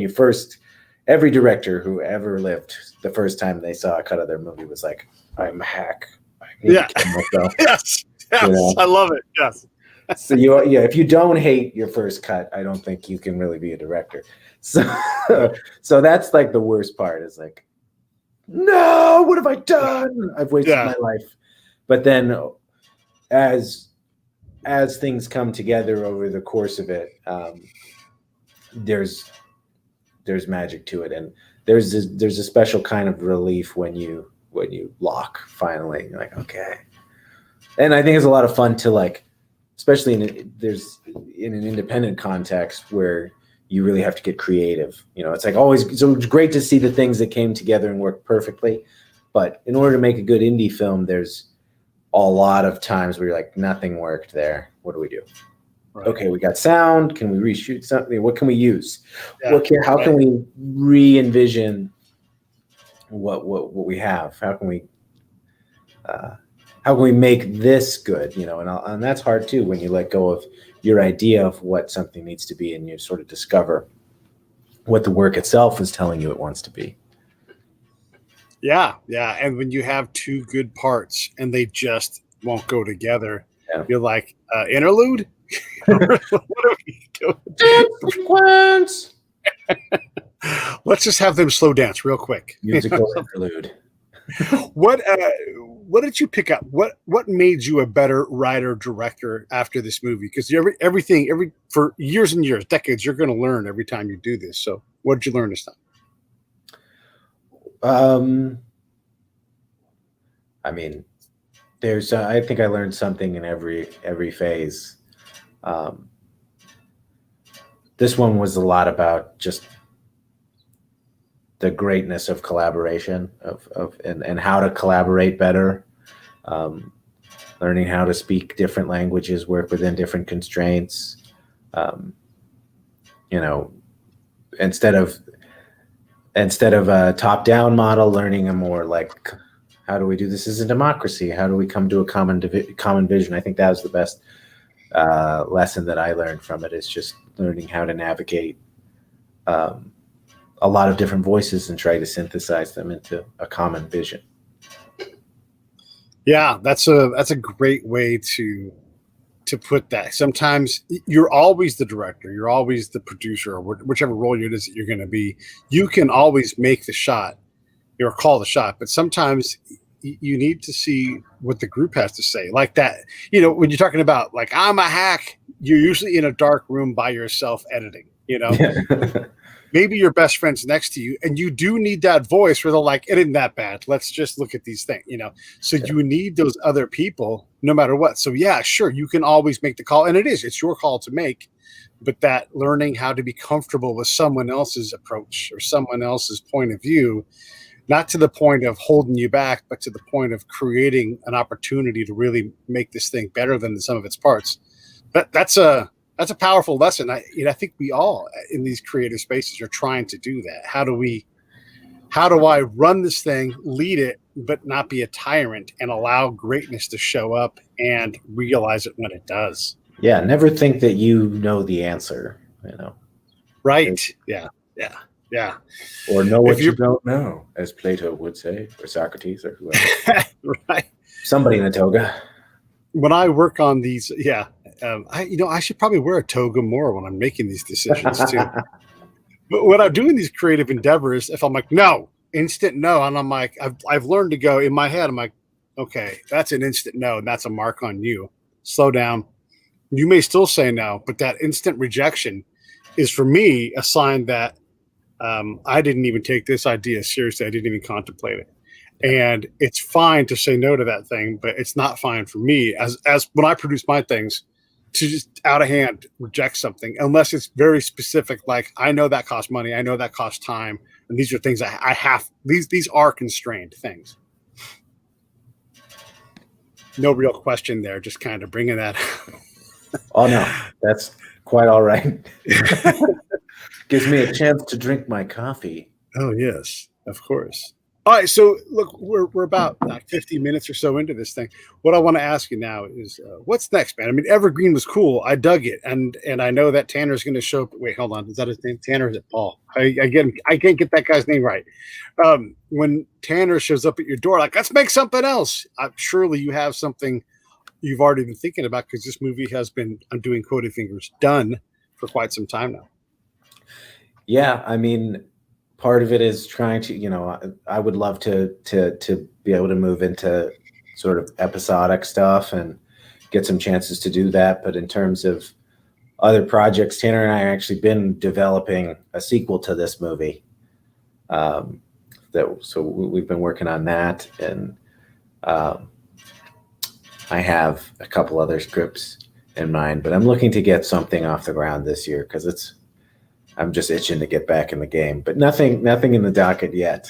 you first, every director who ever lived, the first time they saw a cut of their movie was like, I'm a hack. I need to kill myself. Yes. You know? I love it. Yes. So if you don't hate your first cut, I don't think you can really be a director. So that's like the worst part, is like, no, what have I done? I've wasted my life. But then as things come together over the course of it, there's magic to it, and there's a special kind of relief when you lock finally. You're like, okay. And I think it's a lot of fun to, like, especially in an independent context where you really have to get creative. You know, it's like always, so it's great to see the things that came together and worked perfectly, but in order to make a good indie film, there's a lot of times where you're like, nothing worked there. What do we do? Right. Okay, we got sound. Can we reshoot something? What can we use? Yeah. How can we re-envision what we have? How can we make this good? You know, and that's hard too, when you let go of your idea of what something needs to be, and you sort of discover what the work itself is telling you it wants to be. Yeah. And when you have two good parts and they just won't go together, you're like, interlude? What are we doing? Sequence. Let's just have them slow dance real quick. Musical interlude. What did you pick up? What made you a better writer director after this movie? Because everything for years and years, decades, you're going to learn every time you do this. So what did you learn this time? I mean, there's I think I learned something in every phase. This one was a lot about just the greatness of collaboration, and how to collaborate better, learning how to speak different languages, work within different constraints. You know, instead of a top-down model, learning a more like, how do we do this as a democracy? How do we come to a common vision? I think that was the best lesson that I learned from it, is just learning how to navigate a lot of different voices and try to synthesize them into a common vision. Yeah, that's a great way to put that. Sometimes you're always the director, you're always the producer, or whichever role it is that you're going to be. You can always make the shot or call the shot, but sometimes you need to see what the group has to say. Like that, you know, when you're talking about like, I'm a hack, you're usually in a dark room by yourself editing, you know. Maybe your best friend's next to you, and you do need that voice where they're like, it isn't that bad. Let's just look at these things, you know. So you need those other people no matter what. So yeah, sure, you can always make the call, and it's your call to make, but that learning how to be comfortable with someone else's approach or someone else's point of view, not to the point of holding you back, but to the point of creating an opportunity to really make this thing better than the sum of its parts. That's a powerful lesson. I think we all in these creative spaces are trying to do that. How do I run this thing, lead it, but not be a tyrant, and allow greatness to show up and realize it when it does? Yeah. Never think that you know the answer, you know? Right. Yeah. Yeah. Or know If what you you're don't know, as Plato would say, or Socrates, or whoever. right. Somebody in a toga. When I work on these, I should probably wear a toga more when I'm making these decisions too. But when I'm doing these creative endeavors, if I'm like, no, instant no, and I'm like, I've learned to go in my head, I'm like, okay, that's an instant no, and that's a mark on you. Slow down. You may still say no, but that instant rejection is for me a sign that I didn't even take this idea seriously. I didn't even contemplate it. Yeah. And it's fine to say no to that thing, but it's not fine for me as when I produce my things to just out of hand reject something unless it's very specific. Like I know that costs money, I know that costs time, and these are things I have. These are constrained things. No real question there, just kind of bringing that. Oh no, that's quite all right. Gives me a chance to drink my coffee. Oh yes, of course. All right, so look, we're about 50 minutes or so into this thing. What I want to ask you now is, what's next, man? I mean, Evergreen was cool. I dug it, and I know that Tanner's going to show up. Wait, hold on, is that his name? Tanner, is it Paul? I get him. I can't get that guy's name right. When Tanner shows up at your door, like, let's make something else. Surely you have something you've already been thinking about because this movie has been, I'm doing quoted fingers, done for quite some time now. Yeah, I mean, part of it is trying to, I would love to be able to move into sort of episodic stuff and get some chances to do that. But in terms of other projects, Tanner and I have actually been developing a sequel to this movie. So we've been working on that, and I have a couple other scripts in mind, but I'm looking to get something off the ground this year because I'm just itching to get back in the game, but nothing in the docket yet.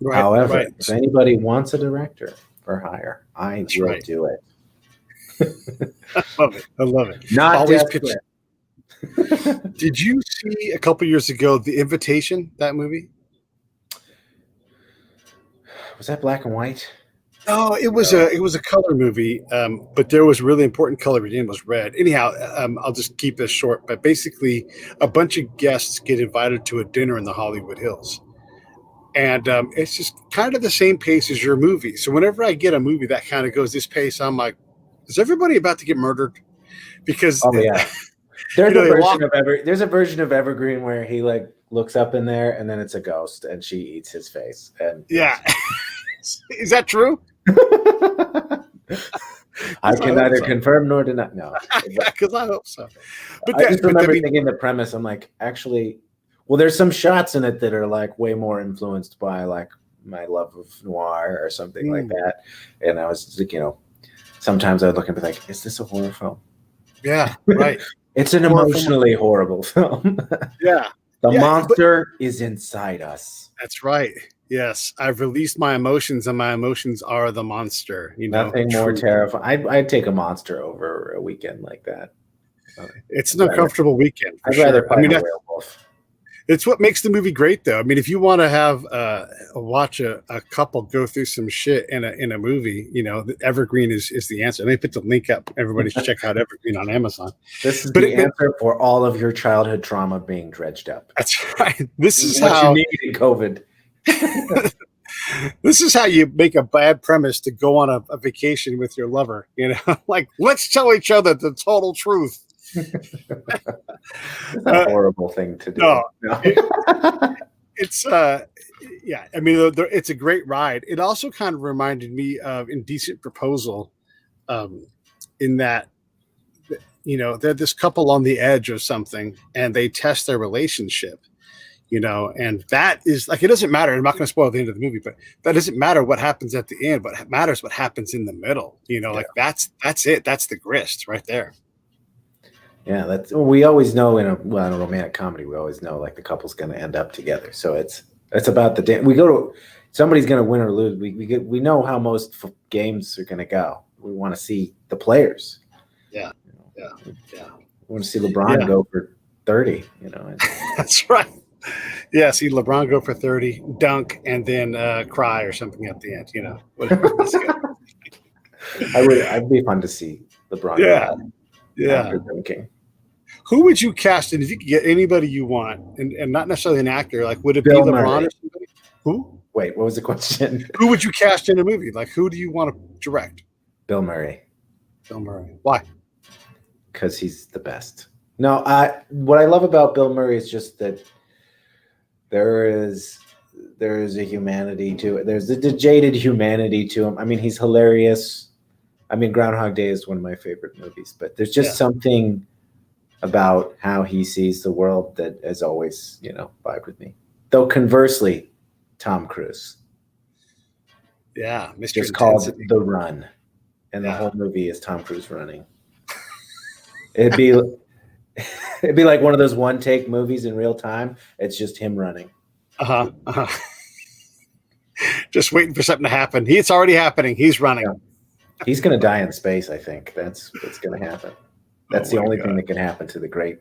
Right, however, if anybody wants a director for hire, I will do it. I love it. Not always desperate. Did you see a couple years ago The Invitation, that movie? Was that black and white? No, it was a color movie, but there was really important color. It was red. Anyhow, I'll just keep this short. But basically, a bunch of guests get invited to a dinner in the Hollywood Hills, and it's just kind of the same pace as your movie. So whenever I get a movie that kind of goes this pace, I'm like, is everybody about to get murdered? Because there's a version of Evergreen where he like looks up in there and then it's a ghost and she eats his face. And yeah, is that true? I can neither confirm nor deny. No, because I hope so. But I just remember thinking the premise. I'm like, actually, well, there's some shots in it that are like way more influenced by like my love of noir or something like that. And I was like, sometimes I would look and be like, is this a horror film? Yeah, right. It's an emotionally horrible film. Yeah. The monster is inside us. That's right. Yes, I've released my emotions, and my emotions are the monster. Nothing more terrifying. I'd take a monster over a weekend like that. It's an uncomfortable weekend. I'd rather fight a werewolf. It's what makes the movie great, though. I mean, if you want to have watch a couple go through some shit in a movie, Evergreen is the answer. Let me put the link up. Everybody should check out Evergreen on Amazon. This is the answer for all of your childhood trauma being dredged up. That's right. This is what how you need in COVID. This is how you make a bad premise to go on a vacation with your lover. Like, let's tell each other the total truth. It's a horrible thing to do. No. It's yeah. I mean, it's a great ride. It also kind of reminded me of Indecent Proposal, in that they're this couple on the edge of something, and they test their relationship. And that is like, it doesn't matter. I'm not going to spoil the end of the movie, but that doesn't matter what happens at the end. What matters what happens in the middle. Like that's it. That's the grist right there. Yeah, we always know in a romantic comedy, we always know like the couple's going to end up together. So it's about we go to somebody's going to win or lose. We know how most games are going to go. We want to see the players. Yeah. We want to see LeBron go for 30. That's right. Yeah, see LeBron go for 30, dunk, and then cry or something at the end. I'd be fun to see LeBron. Yeah. After drinking. Who would you cast? And if you could get anybody you want, and not necessarily an actor, like would it Bill be LeBron Murray. or somebody? Who? Wait, what was the question? Who would you cast in a movie? Like, who do you want to direct? Bill Murray. Bill Murray. Why? Because he's the best. No, what I love about Bill Murray is just that there is a humanity to it. There's the jaded humanity to him. I mean, he's hilarious. I mean, Groundhog Day is one of my favorite movies, but there's just something about how he sees the world that has always, vibed with me. Though conversely, Tom Cruise. Yeah, Mr. Just called The Run. And the whole movie is Tom Cruise running. It'd be like one of those one take movies in real time. It's just him running. Just waiting for something to happen. It's already happening. He's running. Yeah. He's going to die in space. I think that's what's going to happen. That's the only thing that can happen to the great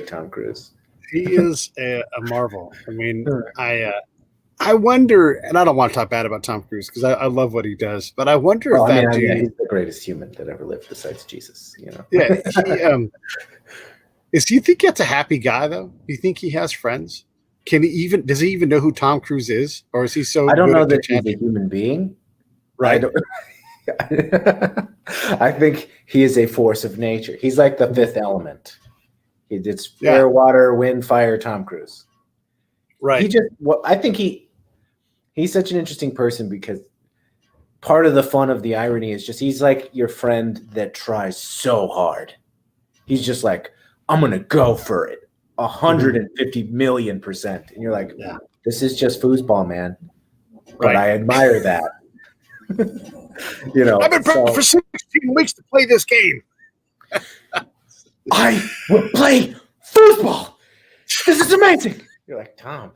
Tom Cruise. He is a marvel. I mean, I wonder, and I don't want to talk bad about Tom Cruise because I love what he does, but I wonder if he's the greatest human that ever lived besides Jesus. Yeah. Do you think that's a happy guy though? Do you think he has friends? Does he even know who Tom Cruise is, or is he so? I don't know that he's a human being, right? I think he is a force of nature. He's like the fifth element. It's air, water, wind, fire. Tom Cruise, right? I think he's such an interesting person because part of the fun of the irony is just he's like your friend that tries so hard. He's just like, I'm gonna go for it. 150,000,000%. And you're like, this is just foosball, man. But I admire that. I've been prepping for 16 weeks to play this game. I will play foosball. This is amazing. You're like, Tom.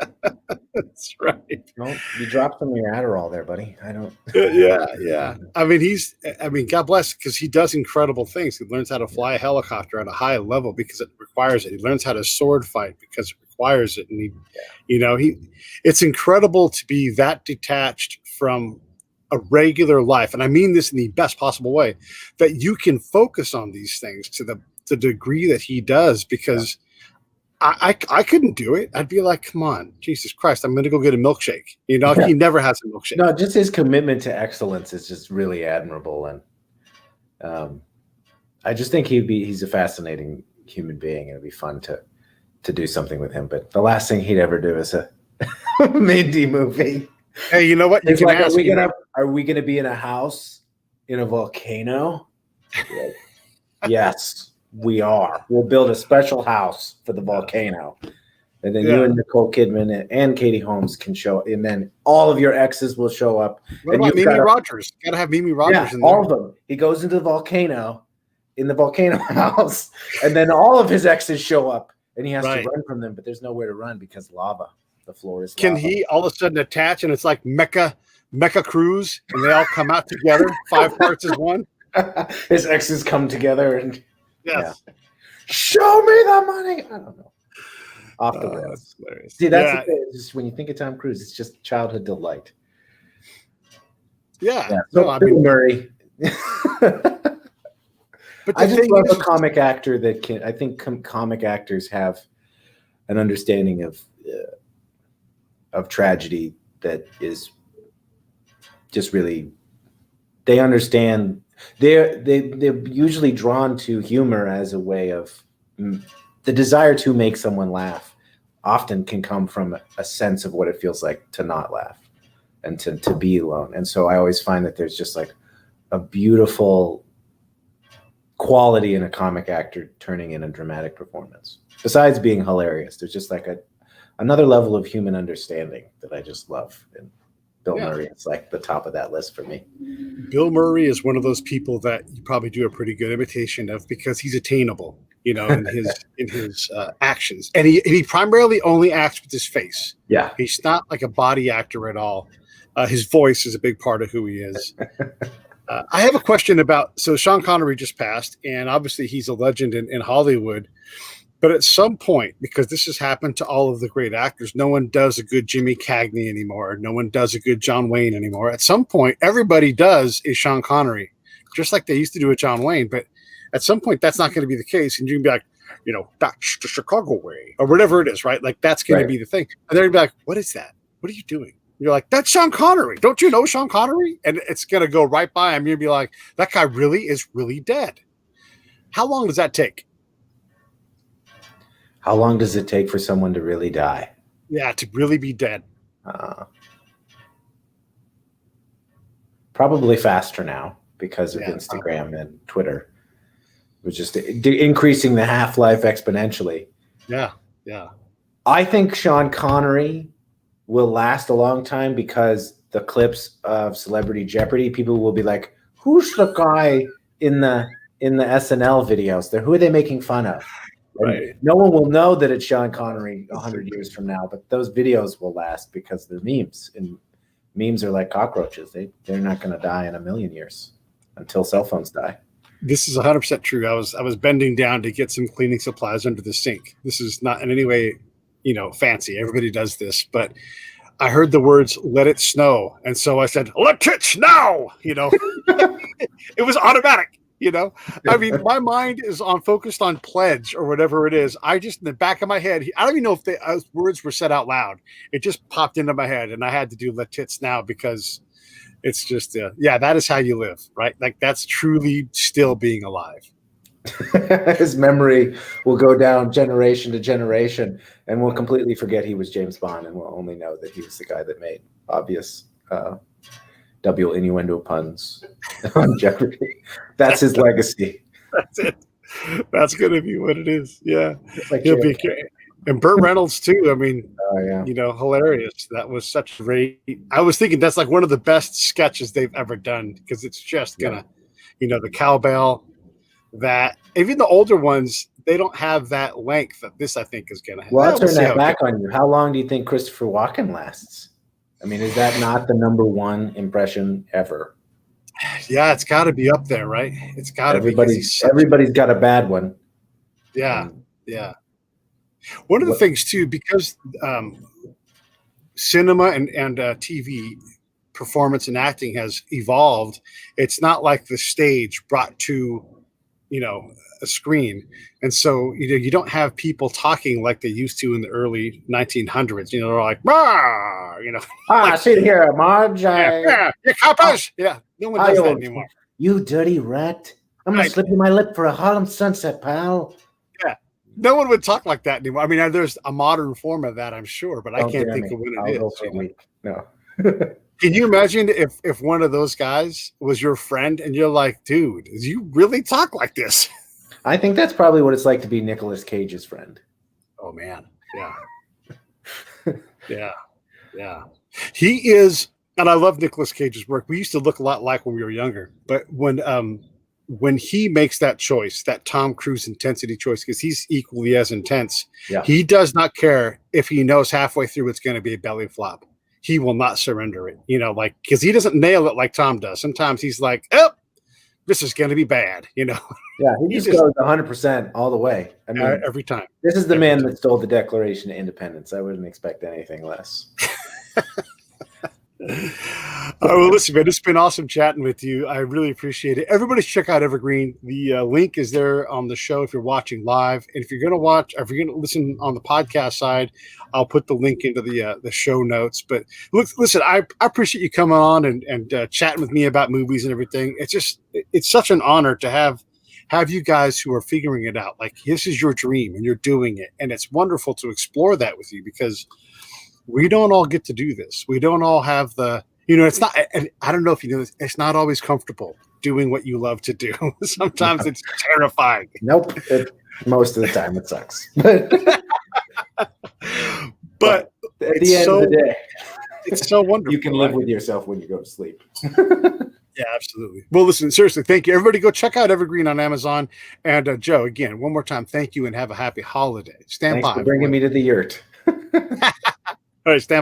That's right. You dropped some of your Adderall there, buddy. I don't. Yeah. I mean, God bless, because he does incredible things. He learns how to fly a helicopter at a high level because it requires it. He learns how to sword fight because it requires it. And it's incredible to be that detached from a regular life. And I mean this in the best possible way, that you can focus on these things to the degree that he does, because I couldn't do it. I'd be like, come on, Jesus Christ, I'm going to go get a milkshake. He never has a milkshake. No, just his commitment to excellence is just really admirable. And I just think he's a fascinating human being. It'd be fun to do something with him. But the last thing he'd ever do is a Mindy movie. Hey, you know what? It's like, are we gonna be in a house in a volcano? Like, yes. We are. We'll build a special house for the volcano. And then you and Nicole Kidman and Katie Holmes can show up. And then all of your exes will show up. What about Mimi Rogers? Got to have Mimi Rogers in there. All of them. He goes into the volcano house. And then all of his exes show up. And he has to run from them. But there's nowhere to run because lava. The floor is lava. Can he all of a sudden attach and it's like Mecha Cruise? And they all come out together. 5 parts as one. His exes come together and... Yes. Yeah. Show me the money. I don't know. Off the rails. See, that's the thing. Just when you think of Tom Cruise, it's just childhood delight. Yeah. So Bill Murray. But I just love a comic actor that can. I think comic actors have an understanding of tragedy that is just really. They understand. They're usually drawn to humor as a way of the desire to make someone laugh. Often can come from a sense of what it feels like to not laugh and to be alone. And so I always find that there's just like a beautiful quality in a comic actor turning in a dramatic performance. Besides being hilarious, there's just like another level of human understanding that I just love. And Bill Murray is like the top of that list for me. Bill Murray is one of those people that you probably do a pretty good imitation of because he's attainable, in his actions, and he primarily only acts with his face. Yeah, he's not like a body actor at all. His voice is a big part of who he is. I have a question about. So Sean Connery just passed, and obviously he's a legend in Hollywood. But at some point, because this has happened to all of the great actors, no one does a good Jimmy Cagney anymore. No one does a good John Wayne anymore. At some point, everybody does a Sean Connery, just like they used to do with John Wayne. But at some point, that's not going to be the case. And you can be like, that's the Chicago way, or whatever it is, right? Like that's going to be the thing. And they're gonna be like, what is that? What are you doing? You're like, that's Sean Connery. Don't you know Sean Connery? And it's going to go right by him. You'll be like, that guy really is really dead. How long does that take? How long does it take for someone to really die? Yeah, to really be dead. Probably faster now because of Instagram and Twitter. It was just increasing the half-life exponentially. Yeah. I think Sean Connery will last a long time because the clips of Celebrity Jeopardy, people will be like, who's the guy in the SNL videos? Who are they making fun of? Right. No one will know that it's Sean Connery 100 years from now, but those videos will last because they're memes, and memes are like cockroaches. They're not going to die in a million years until cell phones die. This is 100% true. I was bending down to get some cleaning supplies under the sink. This is not in any way, fancy. Everybody does this, but I heard the words "let it snow," and so I said, "Let it snow." It was automatic. I mean, my mind is focused on pledge or whatever it is. I just, in the back of my head, I don't even know if the words were said out loud. It just popped into my head, and I had to do "let tits now" because it's just, that is how you live, right? Like that's truly still being alive. His memory will go down generation to generation, and we'll completely forget he was James Bond, and we'll only know that he was the guy that made obvious double innuendo puns on Jeopardy. That's his legacy. That's it. That's going to be what it is. Yeah. Like He'll be, and Burt Reynolds too. I mean, hilarious. That was such great. I was thinking that's like one of the best sketches they've ever done because it's just gonna, the cowbell, that even the older ones, they don't have that length that this I think is gonna have. Well, I'll turn that back on you. How long do you think Christopher Walken lasts? I mean, is that not the number one impression ever? Yeah, it's got to be up there, right? It's got to be. Everybody's got a bad one. Yeah. One of the things too, because cinema and TV performance and acting has evolved, it's not like the stage brought to a screen, and so you don't have people talking like they used to in the early 1900s. They're like, like, sit here, Marge. Yeah, no one does that anymore. You dirty rat! I'm gonna slip you my lip for a Harlem Sunset, pal. Yeah, no one would talk like that anymore. I mean, there's a modern form of that, I'm sure, but I can't think of what it is. No. Can you imagine if one of those guys was your friend and you're like, dude, do you really talk like this? I think that's probably what it's like to be Nicolas Cage's friend. Oh man. Yeah. Yeah. He is, and I love Nicolas Cage's work. We used to look a lot like when we were younger, but when he makes that choice, that Tom Cruise intensity choice, because he's equally as intense, he does not care if he knows halfway through it's going to be a belly flop. He will not surrender it, because he doesn't nail it like Tom does. Sometimes he's like, oh, this is going to be bad, Yeah, he just goes 100% all the way. I mean, every time. This is the man that stole the Declaration of Independence. I wouldn't expect anything less. Well, listen, man, it's been awesome chatting with you. I really appreciate it. Everybody check out Evergreen. The link is there on the show if you're watching live. And if you're going to watch, or if you're going to listen on the podcast side, I'll put the link into the show notes. But listen, I appreciate you coming on and chatting with me about movies and everything. It's such an honor to have you guys who are figuring it out. Like, this is your dream and you're doing it. And it's wonderful to explore that with you because we don't all get to do this. We don't all have it's not, and I don't know if you know this, it's not always comfortable doing what you love to do. Sometimes it's terrifying. Nope. Most of the time it sucks. But at the end of the day, it's so wonderful. You can live with yourself when you go to sleep. Yeah, absolutely. Well, listen, seriously, thank you. Everybody go check out Evergreen on Amazon. And Joe, again, one more time, thank you and have a happy holiday. Thanks for bringing me to the yurt. All right, stand by.